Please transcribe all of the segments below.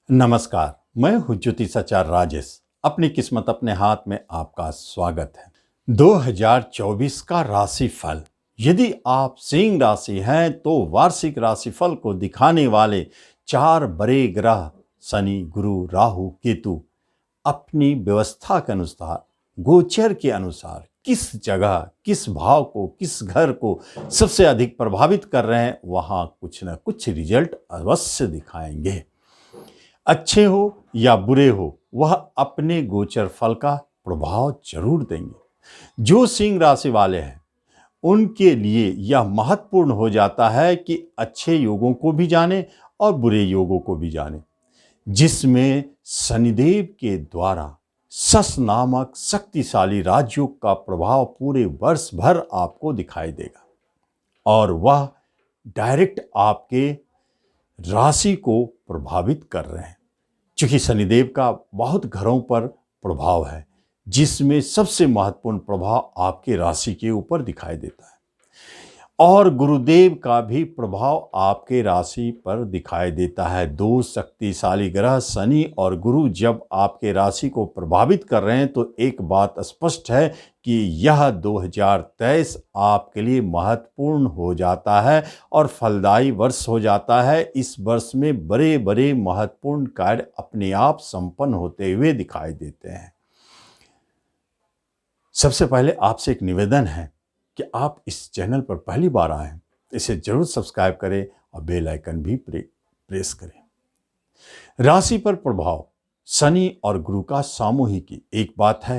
नमस्कार। मैं हूं ज्योतिषाचार्य राजेश। अपनी किस्मत अपने हाथ में आपका स्वागत है। 2024 का राशिफल। यदि आप सिंह राशि हैं तो वार्षिक राशिफल को दिखाने वाले 4 बड़े ग्रह शनि, गुरु, राहु, केतु अपनी व्यवस्था के अनुसार, गोचर के अनुसार किस जगह, किस भाव को, किस घर को सबसे अधिक प्रभावित कर रहे हैं, वहां कुछ न कुछ रिजल्ट अवश्य दिखाएंगे। अच्छे हो या बुरे हो, वह अपने गोचर फल का प्रभाव जरूर देंगे। जो सिंह राशि वाले हैं उनके लिए यह महत्वपूर्ण हो जाता है कि अच्छे योगों को भी जाने और बुरे योगों को भी जाने, जिसमें शनिदेव के द्वारा सस नामक शक्तिशाली राजयोग का प्रभाव पूरे वर्ष भर आपको दिखाई देगा और वह डायरेक्ट आपके राशि को प्रभावित कर रहे हैं। चूंकि शनिदेव का बहुत घरों पर प्रभाव है, जिसमें सबसे महत्वपूर्ण प्रभाव आपके राशि के ऊपर दिखाई देता है, और गुरुदेव का भी प्रभाव आपके राशि पर दिखाई देता है। 2 शक्तिशाली ग्रह शनि और गुरु जब आपके राशि को प्रभावित कर रहे हैं तो एक बात स्पष्ट है कि यह 2023 आपके लिए महत्वपूर्ण हो जाता है और फलदायी वर्ष हो जाता है। इस वर्ष में बड़े बड़े महत्वपूर्ण कार्य अपने आप संपन्न होते हुए दिखाई देते हैं। सबसे पहले आपसे एक निवेदन है कि आप इस चैनल पर पहली बार आए हैं, इसे जरूर सब्सक्राइब करें और बेल आइकन भी प्रेस करें। राशि पर प्रभाव शनि और गुरु का सामूहिक एक बात है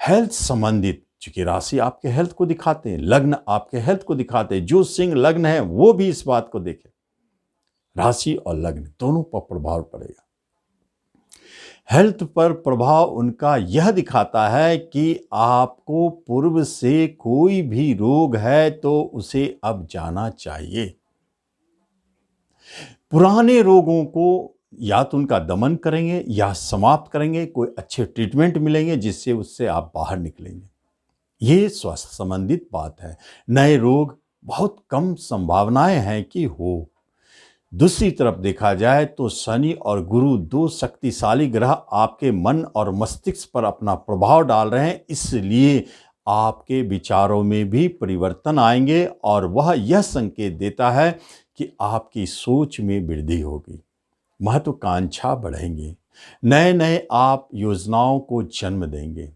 हेल्थ संबंधित, चूंकि राशि आपके हेल्थ को दिखाते हैं, लग्न आपके हेल्थ को दिखाते हैं। जो सिंह लग्न है वो भी इस बात को देखे, राशि और लग्न दोनों पर प्रभाव पड़ेगा। हेल्थ पर प्रभाव उनका यह दिखाता है कि आपको पूर्व से कोई भी रोग है तो उसे अब जाना चाहिए। पुराने रोगों को या तो उनका दमन करेंगे या समाप्त करेंगे, कोई अच्छे ट्रीटमेंट मिलेंगे जिससे उससे आप बाहर निकलेंगे। ये स्वास्थ्य संबंधित बात है। नए रोग बहुत कम संभावनाएं हैं कि हो। दूसरी तरफ देखा जाए तो शनि और गुरु 2 शक्तिशाली ग्रह आपके मन और मस्तिष्क पर अपना प्रभाव डाल रहे हैं, इसलिए आपके विचारों में भी परिवर्तन आएंगे और वह यह संकेत देता है कि आपकी सोच में वृद्धि होगी, महत्वाकांक्षा बढ़ेंगे, नए नए आप योजनाओं को जन्म देंगे,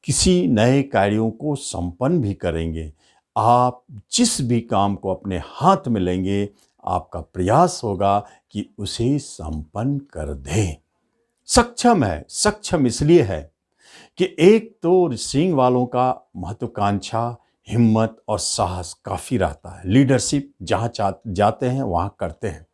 किसी नए कार्यों को संपन्न भी करेंगे। आप जिस भी काम को अपने हाथ में लेंगे, आपका प्रयास होगा कि उसे संपन्न कर दें। सक्षम है, सक्षम इसलिए है कि एक तो सिंह वालों का महत्वाकांक्षा, हिम्मत और साहस काफी रहता है। लीडरशिप जहां जाते हैं वहां करते हैं।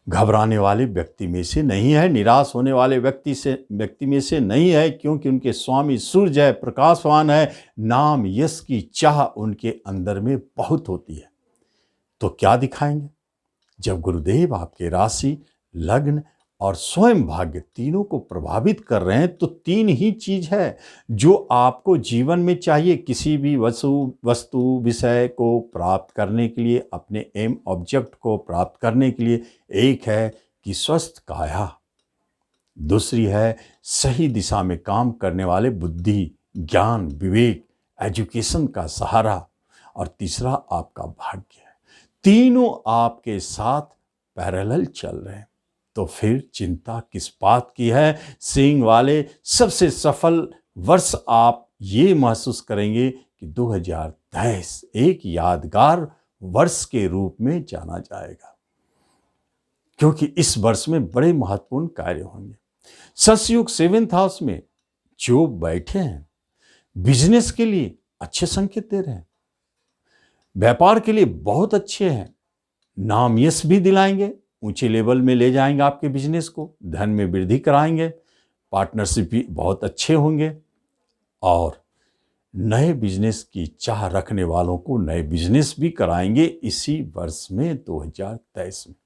घबराने वाले व्यक्ति में से नहीं है, निराश होने वाले व्यक्ति में से नहीं है, क्योंकि उनके स्वामी सूर्य है, प्रकाशवान है, नाम यश की चाह उनके अंदर में बहुत होती है। तो क्या दिखाएंगे? जब गुरुदेव आपके राशि, लग्न और स्वयं भाग्य तीनों को प्रभावित कर रहे हैं तो 3 ही चीज है जो आपको जीवन में चाहिए किसी भी वस्तु विषय को प्राप्त करने के लिए, अपने एम ऑब्जेक्ट को प्राप्त करने के लिए। एक है कि स्वस्थ काया, दूसरी है सही दिशा में काम करने वाले बुद्धि, ज्ञान, विवेक, एजुकेशन का सहारा, और तीसरा आपका भाग्य है। तीनों आपके साथ पैरेलल चल रहे हैं, तो फिर चिंता किस बात की है? सिंह वाले सबसे सफल वर्ष आप ये महसूस करेंगे कि 2023 एक यादगार वर्ष के रूप में जाना जाएगा, क्योंकि इस वर्ष में बड़े महत्वपूर्ण कार्य होंगे। सतयुग 7th हाउस में जो बैठे हैं, बिजनेस के लिए अच्छे संकेत दे रहे हैं, व्यापार के लिए बहुत अच्छे हैं, नाम यश भी दिलाएंगे, ऊंचे लेवल में ले जाएंगे आपके बिजनेस को, धन में वृद्धि कराएंगे, पार्टनरशिप भी बहुत अच्छे होंगे, और नए बिजनेस की चाह रखने वालों को नए बिजनेस भी कराएंगे इसी वर्ष में 2023 में।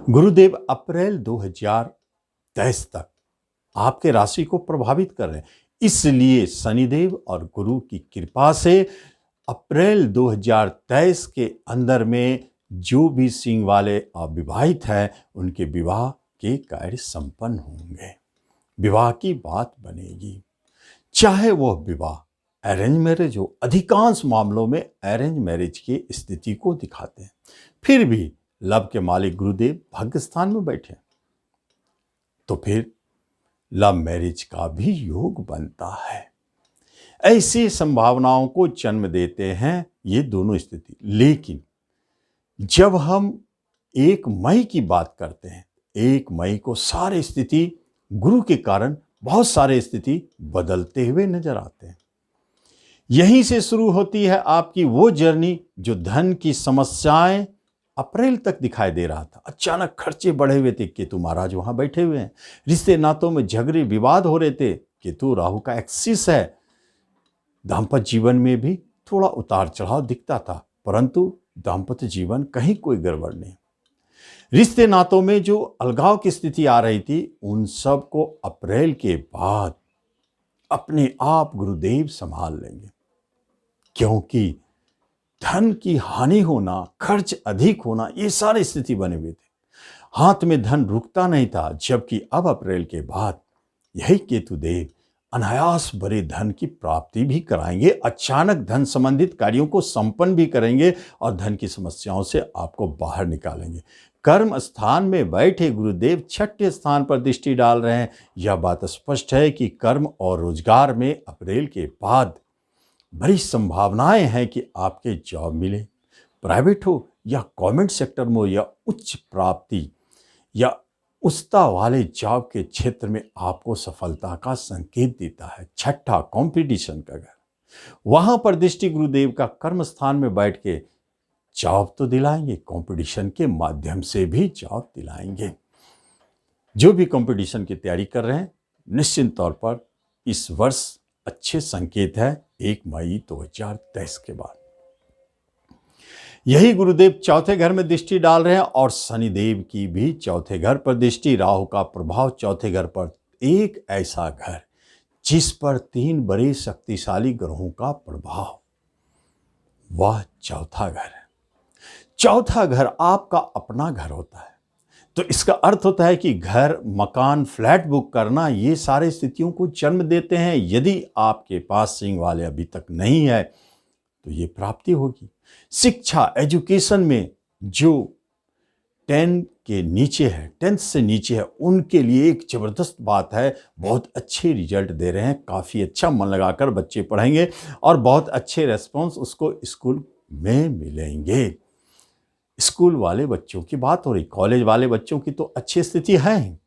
गुरुदेव अप्रैल 2023 तक आपके राशि को प्रभावित कर रहे हैं, इसलिए शनिदेव और गुरु की कृपा से अप्रैल 2023 के अंदर में जो भी सिंह वाले अविवाहित हैं उनके विवाह के कार्य संपन्न होंगे, विवाह की बात बनेगी। चाहे वह विवाह अरेंज मैरिज हो, अधिकांश मामलों में अरेंज मैरिज की स्थिति को दिखाते हैं। फिर भी लव के मालिक गुरुदेव भाग्य स्थान में बैठे, तो फिर लव मैरिज का भी योग बनता है। ऐसी संभावनाओं को जन्म देते हैं ये दोनों स्थिति। लेकिन जब हम 1 मई की बात करते हैं, 1 मई को सारे स्थिति गुरु के कारण बहुत सारे स्थिति बदलते हुए नजर आते हैं। यहीं से शुरू होती है आपकी वो जर्नी जो धन की समस्याएं अप्रैल तक दिखाई दे रहा था। अचानक खर्चे बढ़े हुए थे, केतु महाराज वहां बैठे हुए हैं। रिश्ते नातों में झगड़े विवाद हो रहे थे, केतु राहु का एक्सिस है। दाम्पत्य जीवन में भी थोड़ा उतार चढ़ाव दिखता था, परंतु दाम्पत्य जीवन कहीं कोई गड़बड़ नहीं। रिश्ते नातों में जो अलगाव की स्थिति आ रही थी, उन सब को अप्रैल के बाद अपने आप गुरुदेव संभाल लेंगे। क्योंकि धन की हानि होना, खर्च अधिक होना, ये सारी स्थिति बने हुए थे। हाथ में धन रुकता नहीं था, जबकि अब अप्रैल के बाद यही केतुदेव अनायास बड़े धन की प्राप्ति भी कराएंगे, अचानक धन संबंधित कार्यों को संपन्न भी करेंगे और धन की समस्याओं से आपको बाहर निकालेंगे। कर्म स्थान में बैठे गुरुदेव 6ठे स्थान पर दृष्टि डाल रहे हैं। यह बात स्पष्ट है कि कर्म और रोजगार में अप्रैल के बाद बड़ी संभावनाएं हैं कि आपके जॉब मिले, प्राइवेट हो या गवर्नमेंट सेक्टर में हो या उच्च प्राप्ति या उच्चता वाले जॉब के क्षेत्र में आपको सफलता का संकेत देता है। 6ठा कंपटीशन का घर, वहां पर दृष्टि गुरुदेव का कर्म स्थान में बैठ के जॉब तो दिलाएंगे, कंपटीशन के माध्यम से भी जॉब दिलाएंगे। जो भी कंपटीशन की तैयारी कर रहे हैं, निश्चित तौर पर इस वर्ष अच्छे संकेत है 1 मई 2023 के बाद। यही गुरुदेव 4थे घर में दृष्टि डाल रहे हैं और शनिदेव की भी 4थे घर पर दृष्टि। राहु का प्रभाव 4थे घर पर, एक ऐसा घर जिस पर 3 बड़े शक्तिशाली ग्रहों का प्रभाव, वह 4था घर है। 4था घर आपका अपना घर होता है, तो इसका अर्थ होता है कि घर, मकान, फ्लैट बुक करना, ये सारे स्थितियों को जन्म देते हैं। यदि आपके पास सिंह वाले अभी तक नहीं है तो ये प्राप्ति होगी। शिक्षा, एजुकेशन में जो 10 के नीचे है, 10th से नीचे है, उनके लिए एक जबरदस्त बात है। बहुत अच्छे रिजल्ट दे रहे हैं, काफ़ी अच्छा मन लगाकर बच्चे पढ़ेंगे और बहुत अच्छे रेस्पॉन्स उसको स्कूल में मिलेंगे। स्कूल वाले बच्चों की बात हो रही, कॉलेज वाले बच्चों की तो अच्छी स्थिति है,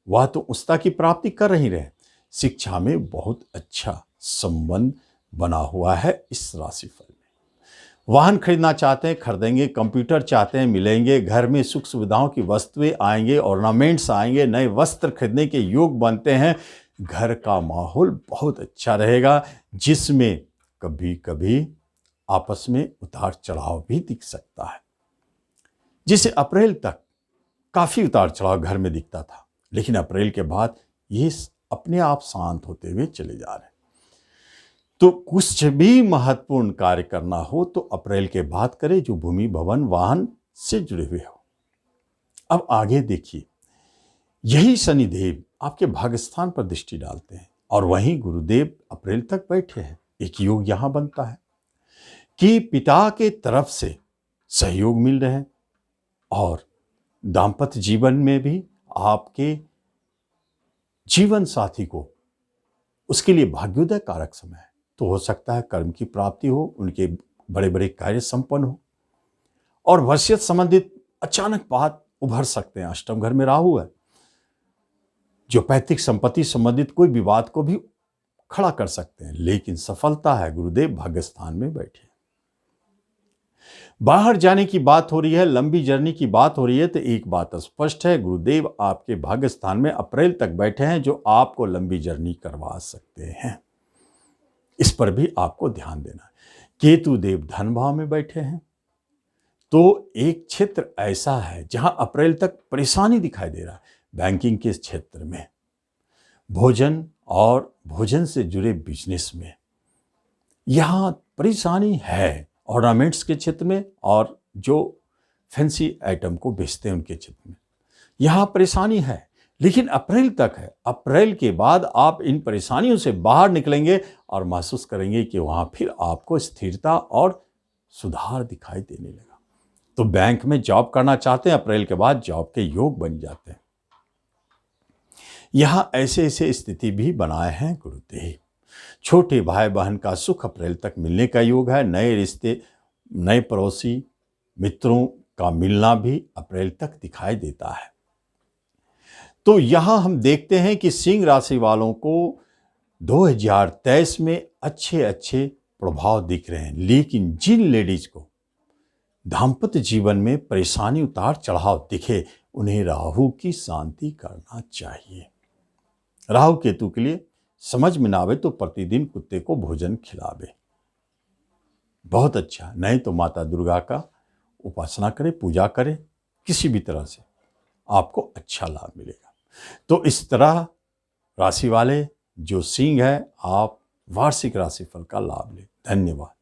वह तो उच्चता की प्राप्ति कर ही रहे। शिक्षा में बहुत अच्छा संबंध बना हुआ है इस राशिफल में। वाहन खरीदना चाहते हैं, खरीदेंगे। कंप्यूटर चाहते हैं, मिलेंगे। घर में सुख सुविधाओं की वस्तुएं आएंगे, ऑर्नामेंट्स आएंगे, नए वस्त्र खरीदने के योग बनते हैं। घर का माहौल बहुत अच्छा रहेगा, जिसमें कभी कभी आपस में उतार चढ़ाव भी दिख सकता है। जिसे अप्रैल तक काफ़ी उतार चढ़ाव घर में दिखता था, लेकिन अप्रैल के बाद ये अपने आप शांत होते हुए चले जा रहे हैं। तो कुछ भी महत्वपूर्ण कार्य करना हो तो अप्रैल के बाद करें, जो भूमि, भवन, वाहन से जुड़े हुए हो। अब आगे देखिए, यही शनिदेव आपके भाग्यस्थान पर दृष्टि डालते हैं और वहीं गुरुदेव अप्रैल तक बैठे हैं। एक योग यहां बनता है कि पिता के तरफ से सहयोग मिल रहे हैं और दाम्पत्य जीवन में भी आपके जीवन साथी को, उसके लिए भाग्योदय कारक समय है। तो हो सकता है कर्म की प्राप्ति हो, उनके बड़े बड़े कार्य संपन्न हो और वसीयत संबंधित अचानक बात उभर सकते हैं। अष्टम घर में राहु है, जो पैतृक संपत्ति संबंधित कोई विवाद को भी खड़ा कर सकते हैं, लेकिन सफलता है, गुरुदेव भाग्यस्थान में बैठे। बाहर जाने की बात हो रही है, लंबी जर्नी की बात हो रही है, तो एक बात स्पष्ट है, गुरुदेव आपके भाग्यस्थान में अप्रैल तक बैठे हैं, जो आपको लंबी जर्नी करवा सकते हैं। इस पर भी आपको ध्यान देना है। केतु देव धन भाव में बैठे हैं, तो एक क्षेत्र ऐसा है जहां अप्रैल तक परेशानी दिखाई दे रहा है। बैंकिंग के क्षेत्र में, भोजन और भोजन से जुड़े बिजनेस में यहां परेशानी है। ऑर्नामेंट्स के क्षेत्र में और जो फैंसी आइटम को बेचते हैं उनके चित्र में। यहाँ परेशानी है, लेकिन अप्रैल तक है। अप्रैल के बाद आप इन परेशानियों से बाहर निकलेंगे और महसूस करेंगे कि वहाँ फिर आपको स्थिरता और सुधार दिखाई देने लगा। तो बैंक में जॉब करना चाहते हैं, अप्रैल के बाद जॉब के योग बन जाते हैं। यहाँ ऐसे ऐसे स्थिति भी बनाए हैं गुरुदेव। छोटे भाई बहन का सुख अप्रैल तक मिलने का योग है। नए रिश्ते, नए पड़ोसी मित्रों का मिलना भी अप्रैल तक दिखाई देता है। तो यहां हम देखते हैं कि सिंह राशि वालों को 2023 में अच्छे अच्छे प्रभाव दिख रहे हैं, लेकिन जिन लेडीज को दाम्पत्य जीवन में परेशानी उतार चढ़ाव दिखे, उन्हें राहु की शांति करना चाहिए। राहु केतु के लिए समझ में ना आवे तो प्रतिदिन कुत्ते को भोजन खिलावे, बहुत अच्छा। नहीं तो माता दुर्गा का उपासना करे, पूजा करे, किसी भी तरह से आपको अच्छा लाभ मिलेगा। तो इस तरह राशि वाले जो सिंह है, आप वार्षिक राशिफल का लाभ लें। धन्यवाद।